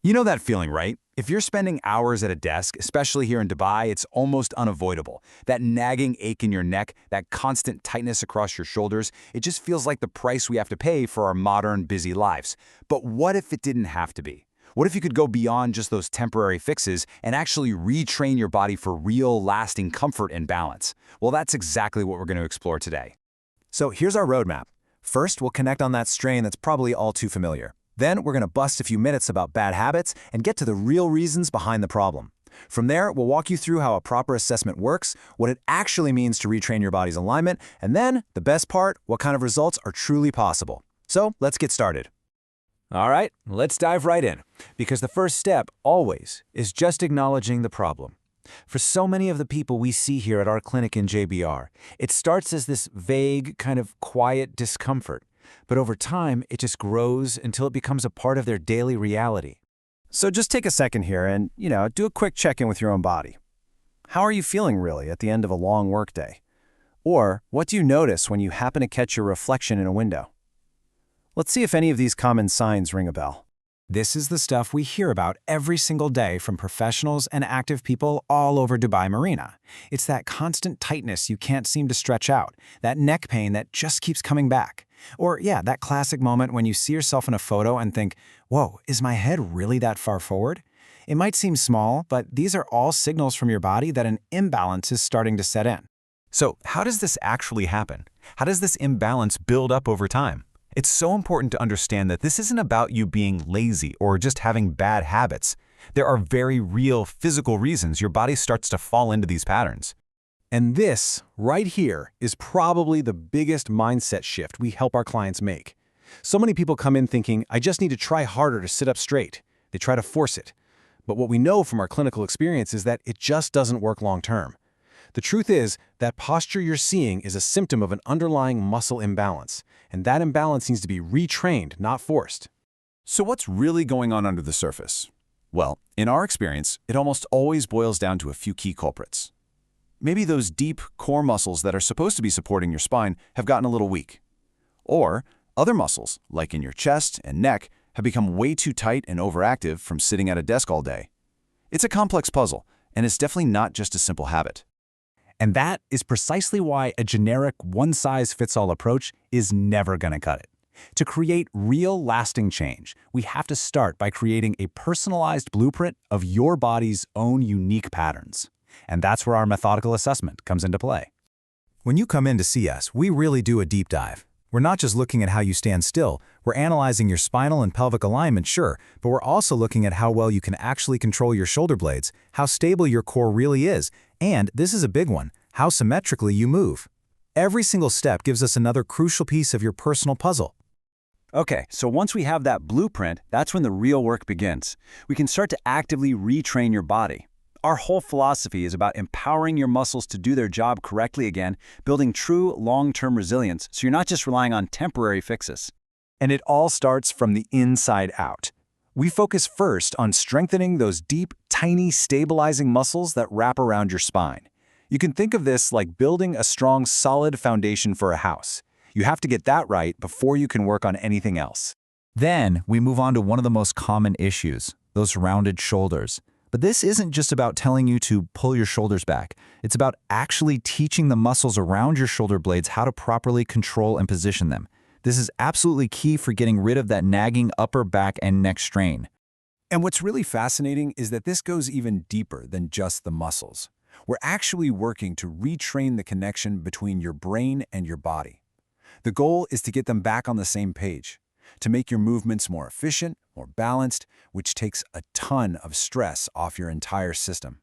You know that feeling, right? If you're spending hours at a desk, especially here in Dubai, it's almost unavoidable. That nagging ache in your neck, that constant tightness across your shoulders, it just feels like the price we have to pay for our modern, busy lives. But what if it didn't have to be? What if you could go beyond just those temporary fixes and actually retrain your body for real, lasting comfort and balance? Well, that's exactly what we're going to explore today. So here's our roadmap. First, we'll connect on that strain that's probably all too familiar. Then we're going to bust a few minutes about bad habits and get to the real reasons behind the problem. From there, we'll walk you through how a proper assessment works, what it actually means to retrain your body's alignment, and then, the best part, what kind of results are truly possible. So let's get started. All right, let's dive right in, because the first step, always, is just acknowledging the problem. For so many of the people we see here at our clinic in JBR, it starts as this vague, kind of quiet discomfort, but over time, it just grows until it becomes a part of their daily reality. So just take a second here and, do a quick check-in with your own body. How are you feeling really at the end of a long workday? Or what do you notice when you happen to catch your reflection in a window? Let's see if any of these common signs ring a bell. This is the stuff we hear about every single day from professionals and active people all over Dubai Marina. It's that constant tightness you can't seem to stretch out, that neck pain that just keeps coming back. Or, that classic moment when you see yourself in a photo and think, whoa, is my head really that far forward? It might seem small, but these are all signals from your body that an imbalance is starting to set in. So how does this actually happen? How does this imbalance build up over time? It's so important to understand that this isn't about you being lazy or just having bad habits. There are very real physical reasons your body starts to fall into these patterns. And this, right here, is probably the biggest mindset shift we help our clients make. So many people come in thinking, I just need to try harder to sit up straight. They try to force it. But what we know from our clinical experience is that it just doesn't work long term. The truth is that posture you're seeing is a symptom of an underlying muscle imbalance, and that imbalance needs to be retrained, not forced. So what's really going on under the surface? Well, in our experience, it almost always boils down to a few key culprits. Maybe those deep core muscles that are supposed to be supporting your spine have gotten a little weak. Or other muscles, like in your chest and neck, have become way too tight and overactive from sitting at a desk all day. It's a complex puzzle, and it's definitely not just a simple habit. And that is precisely why a generic one-size-fits-all approach is never going to cut it. To create real, lasting change, we have to start by creating a personalized blueprint of your body's own unique patterns. And that's where our methodical assessment comes into play. When you come in to see us, we really do a deep dive. We're not just looking at how you stand still, we're analyzing your spinal and pelvic alignment, sure, but we're also looking at how well you can actually control your shoulder blades, how stable your core really is, and, this is a big one, how symmetrically you move. Every single step gives us another crucial piece of your personal puzzle. Okay, so once we have that blueprint, that's when the real work begins. We can start to actively retrain your body. Our whole philosophy is about empowering your muscles to do their job correctly again, building true long-term resilience so you're not just relying on temporary fixes. And it all starts from the inside out. We focus first on strengthening those deep, tiny, stabilizing muscles that wrap around your spine. You can think of this like building a strong, solid foundation for a house. You have to get that right before you can work on anything else. Then we move on to one of the most common issues, those rounded shoulders. But this isn't just about telling you to pull your shoulders back. It's about actually teaching the muscles around your shoulder blades how to properly control and position them. This is absolutely key for getting rid of that nagging upper back and neck strain. And what's really fascinating is that this goes even deeper than just the muscles. We're actually working to retrain the connection between your brain and your body. The goal is to get them back on the same page, to make your movements more efficient, more balanced, which takes a ton of stress off your entire system.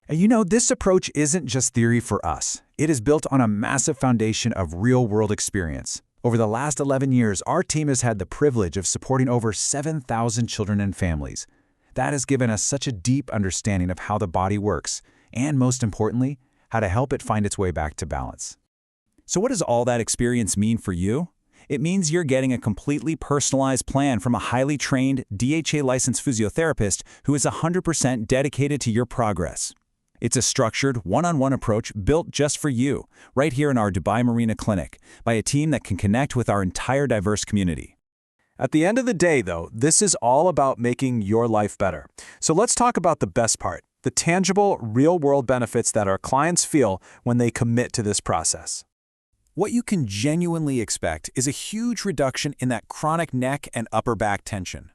And this approach isn't just theory for us. It is built on a massive foundation of real-world experience. Over the last 11 years, our team has had the privilege of supporting over 7,000 children and families. That has given us such a deep understanding of how the body works, and most importantly, how to help it find its way back to balance. So what does all that experience mean for you? It means you're getting a completely personalized plan from a highly trained, DHA-licensed physiotherapist who is 100% dedicated to your progress. It's a structured, one-on-one approach built just for you, right here in our Dubai Marina clinic, by a team that can connect with our entire diverse community. At the end of the day, though, this is all about making your life better. So let's talk about the best part, the tangible, real-world benefits that our clients feel when they commit to this process. What you can genuinely expect is a huge reduction in that chronic neck and upper back tension.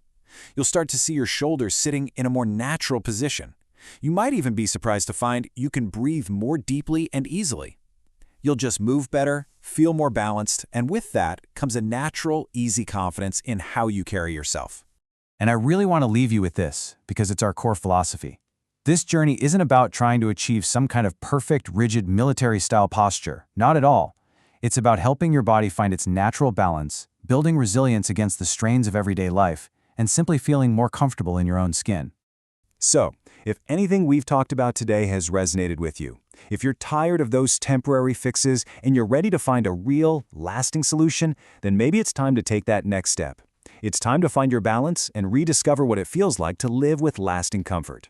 You'll start to see your shoulders sitting in a more natural position. You might even be surprised to find you can breathe more deeply and easily. You'll just move better, feel more balanced, and with that comes a natural, easy confidence in how you carry yourself. And I really want to leave you with this, because it's our core philosophy. This journey isn't about trying to achieve some kind of perfect, rigid military-style posture. Not at all. It's about helping your body find its natural balance, building resilience against the strains of everyday life, and simply feeling more comfortable in your own skin. So, if anything we've talked about today has resonated with you, if you're tired of those temporary fixes and you're ready to find a real, lasting solution, then maybe it's time to take that next step. It's time to find your balance and rediscover what it feels like to live with lasting comfort.